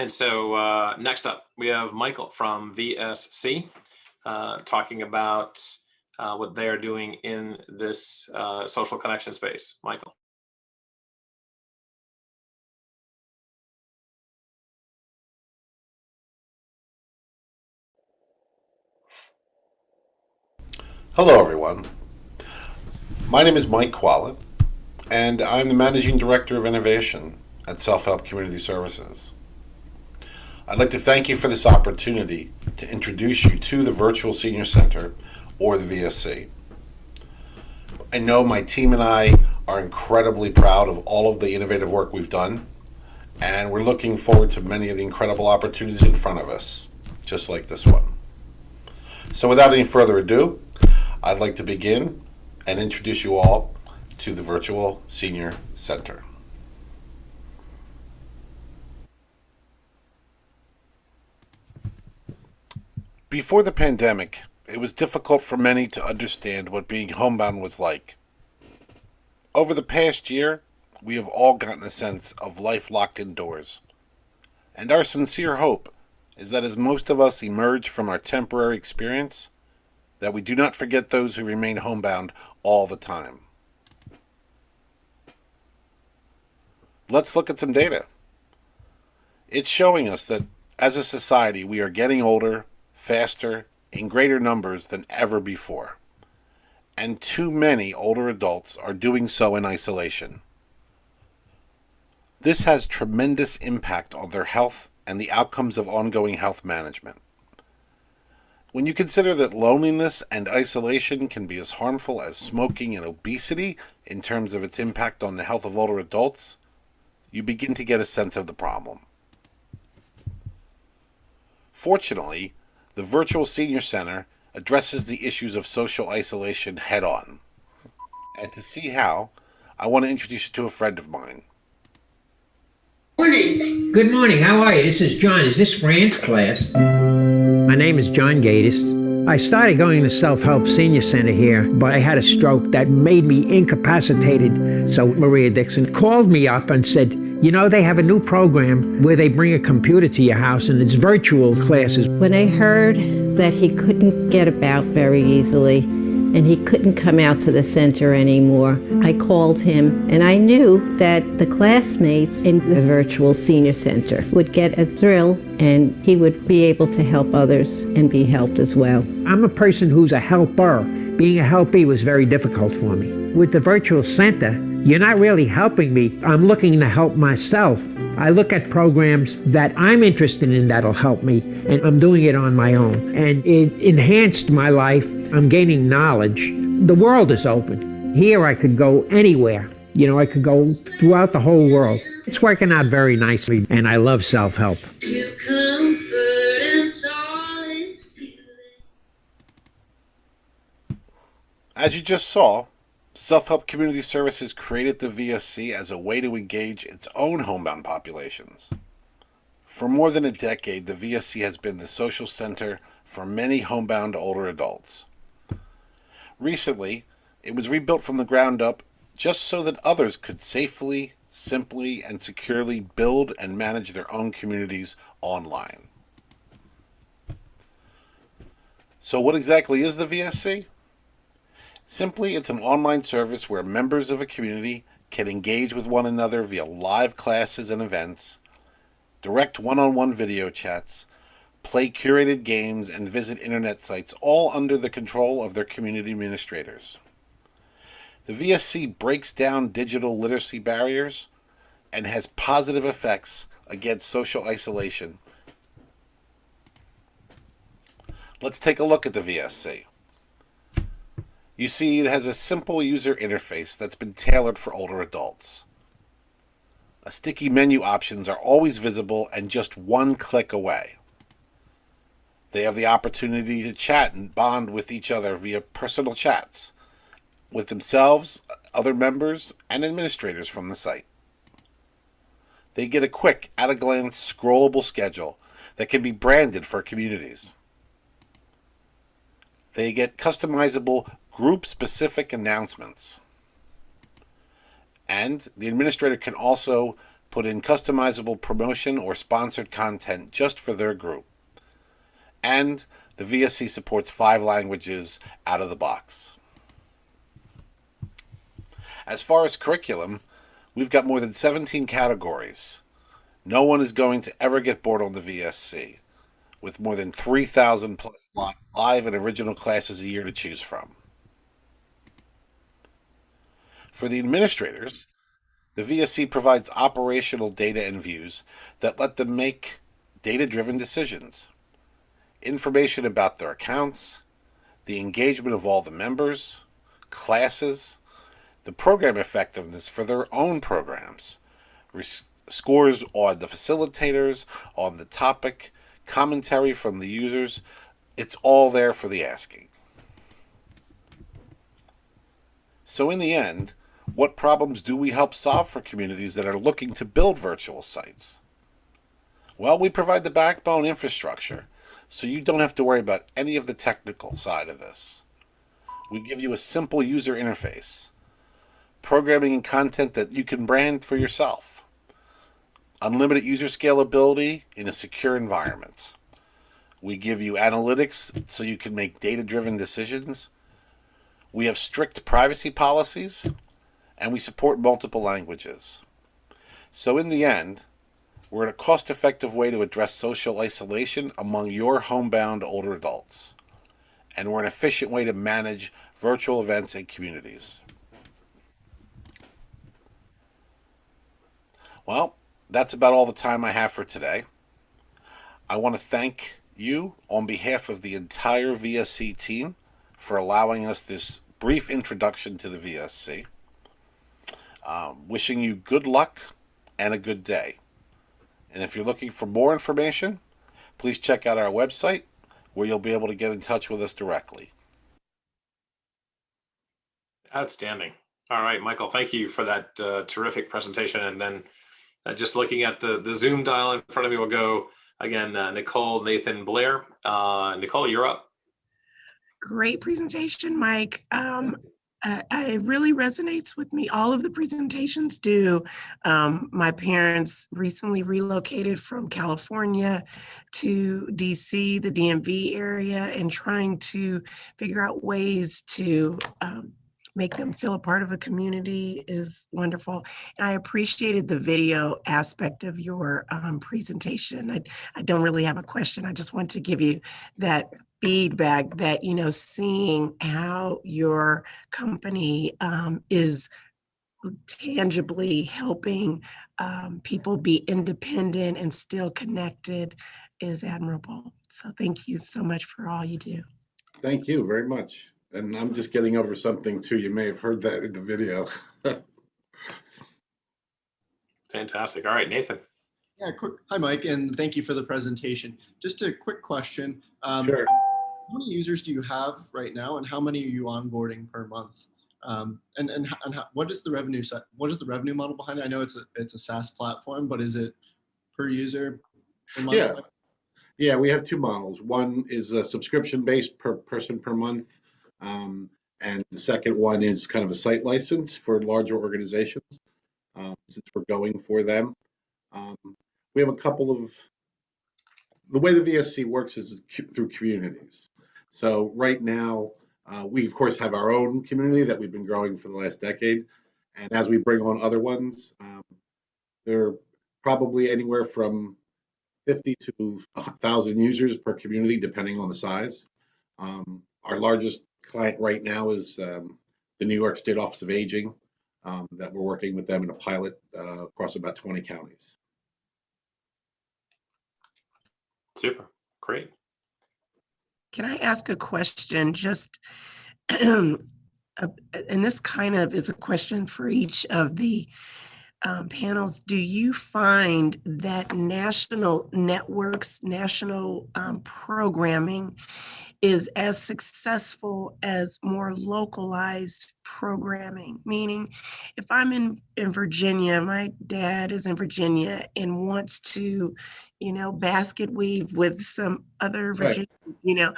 And so next up, we have Michael from VSC talking about what they are doing in this social connection space. Michael. Hello everyone, my name is Mike Quallet and I'm the Managing Director of Innovation at Selfhelp Community Services. I'd like to thank you for this opportunity to introduce you to the Virtual Senior Center, or the VSC. I know my team and I are incredibly proud of all of the innovative work we've done, and we're looking forward to many of the incredible opportunities in front of us, just like this one. So without any further ado, I'd like to begin and introduce you all to the Virtual Senior Center. Before the pandemic, it was difficult for many to understand what being homebound was like. Over the past year, we have all gotten a sense of life locked indoors. And our sincere hope is that as most of us emerge from our temporary experience, that we do not forget those who remain homebound all the time. Let's look at some data. It's showing us that as a society we are getting older, faster, in greater numbers than ever before. And too many older adults are doing so in isolation. This has tremendous impact on their health and the outcomes of ongoing health management. When you consider that loneliness and isolation can be as harmful as smoking and obesity in terms of its impact on the health of older adults, you begin to get a sense of the problem. Fortunately, the Virtual Senior Center addresses the issues of social isolation head-on. And to see how, I want to introduce you to a friend of mine. Morning. Good morning. How are you? This is John. Is this Fran's class? My name is John Gatis. I started going to Selfhelp Senior Center here, but I had a stroke that made me incapacitated. So Maria Dixon called me up and said, you know, they have a new program where they bring a computer to your house and it's virtual classes. When I heard that he couldn't get about very easily and he couldn't come out to the center anymore, I called him and I knew that the classmates in the Virtual Senior Center would get a thrill and he would be able to help others and be helped as well. I'm a person who's a helper. Being a helpee was very difficult for me. With the Virtual Center, you're not really helping me. I'm looking to help myself. I look at programs that I'm interested in that'll help me, and I'm doing it on my own. And it enhanced my life. I'm gaining knowledge. The world is open. Here I could go anywhere. You know, I could go throughout the whole world. It's working out very nicely, and I love self-help. To comfort and solace you. As you just saw, Selfhelp Community Services created the VSC as a way to engage its own homebound populations. For more than a decade, the VSC has been the social center for many homebound older adults. Recently, it was rebuilt from the ground up just so that others could safely, simply, and securely build and manage their own communities online. So what exactly is the VSC? Simply, it's an online service where members of a community can engage with one another via live classes and events, direct one-on-one video chats, play curated games, and visit internet sites, all under the control of their community administrators. The VSC breaks down digital literacy barriers and has positive effects against social isolation. Let's take a look at the VSC. You see, it has a simple user interface that's been tailored for older adults. Sticky menu options are always visible and just one click away. They have the opportunity to chat and bond with each other via personal chats, with themselves, other members, and administrators from the site. They get a quick, at-a-glance, scrollable schedule that can be branded for communities. They get customizable group-specific announcements. And the administrator can also put in customizable promotion or sponsored content just for their group. And the VSC supports 5 languages out of the box. As far as curriculum, we've got more than 17 categories. No one is going to ever get bored on the VSC, with more than 3,000 plus live and original classes a year to choose from. For the administrators, the VSC provides operational data and views that let them make data-driven decisions. Information about their accounts, the engagement of all the members, classes, the program effectiveness for their own programs, scores on the facilitators, on the topic, commentary from the users. It's all there for the asking. So in the end, what problems do we help solve for communities that are looking to build virtual sites? Well, we provide the backbone infrastructure, so you don't have to worry about any of the technical side of this. We give you a simple user interface, programming and content that you can brand for yourself, unlimited user scalability in a secure environment. We give you analytics so you can make data-driven decisions. We have strict privacy policies, and we support multiple languages. So in the end, we're a cost-effective way to address social isolation among your homebound older adults. And we're an efficient way to manage virtual events and communities. Well, that's about all the time I have for today. I want to thank you on behalf of the entire VSC team for allowing us this brief introduction to the VSC. Wishing you good luck and a good day. And if you're looking for more information, please check out our website where you'll be able to get in touch with us directly. Outstanding. All right, Michael, thank you for that terrific presentation. And then just looking at the Zoom dial in front of me, we'll go again, Nicole, Nathan, Blair. Nicole, you're up. Great presentation, Mike. It really resonates with me. All of the presentations do. My parents recently relocated from California to DC, the DMV area, and trying to figure out ways to make them feel a part of a community is wonderful. And I appreciated the video aspect of your presentation. I don't really have a question. I just want to give you that feedback that, seeing how your company is tangibly helping people be independent and still connected is admirable. So thank you so much for all you do. Thank you very much. And I'm just getting over something too. You may have heard that in the video. Fantastic. All right, Nathan. Yeah, hi, Mike, and thank you for the presentation. Just a quick question. Sure. How many users do you have right now, and how many are you onboarding per month? And what is the revenue set? What is the revenue model behind it? I know it's a SaaS platform, but is it per user per month? Yeah, we have 2 models. One is a subscription-based per person per month, and the second one is kind of a site license for larger organizations, since we're going for them. We have a couple of, the way the VSC works is through communities. So right now, we of course have our own community that we've been growing for the last decade. And as we bring on other ones, they're probably anywhere from 50 to 1,000 users per community, depending on the size. Our largest client right now is the New York State Office of Aging, that we're working with them in a pilot across about 20 counties. Super. Great. Can I ask a question? Just, and this kind of is a question for each of the panels. Do you find that national networks, national programming is as successful as more localized programming? Meaning, if I'm in Virginia, my dad is in Virginia and wants to, basket weave with some other Right. Virginians,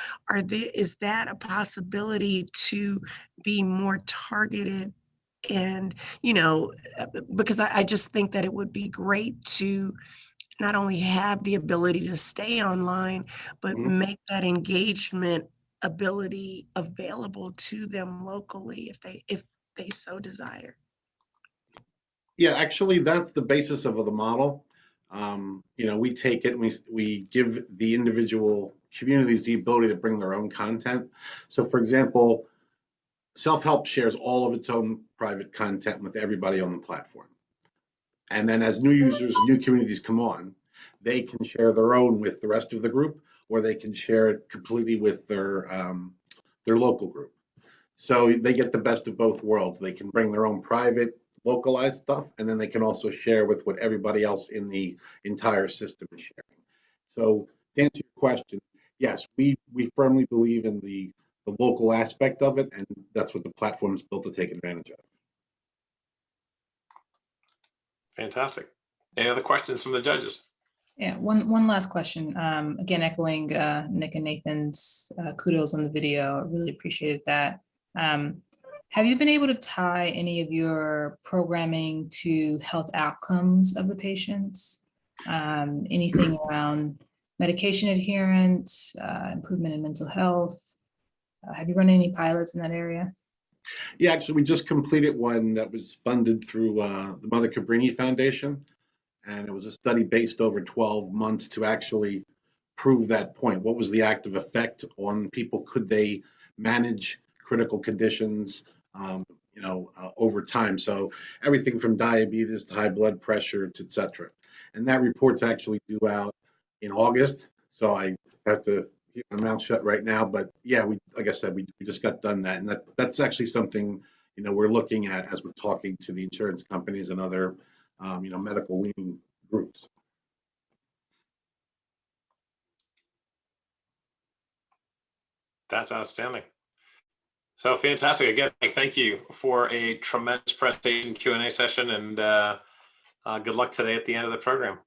is that a possibility to be more targeted And, you know, because I just think that it would be great to not only have the ability to stay online, but Mhm. make that engagement ability available to them locally if they so desire. Yeah, actually, that's the basis of the model. We take it and we give the individual communities the ability to bring their own content. So, for example, Self-Help shares all of its own private content with everybody on the platform. And then as new users, new communities come on, they can share their own with the rest of the group, or they can share it completely with their local group. So they get the best of both worlds. They can bring their own private, localized stuff, and then they can also share with what everybody else in the entire system is sharing. So to answer your question, yes, we firmly believe in the local aspect of it, and that's what the platform is built to take advantage of. Fantastic. Any other questions from the judges? Yeah, one last question. Again, echoing Nick and Nathan's kudos on the video. I really appreciated that. Have you been able to tie any of your programming to health outcomes of the patients? Anything around medication adherence, improvement in mental health? Have you run any pilots in that area? Yeah, actually, we just completed one that was funded through the Mother Cabrini Foundation, and it was a study based over 12 months to actually prove that point. What was the active effect on people? Could they manage critical conditions, over time? So everything from diabetes to high blood pressure to et cetera. And that report's actually due out in August. So I have to keep my mouth shut right now. But yeah, like I said, we just got done that. And that's actually something, we're looking at as we're talking to the insurance companies and other, medical leading groups. That's outstanding. So fantastic. Again, thank you for a tremendous presentation Q&A session, and good luck today at the end of the program.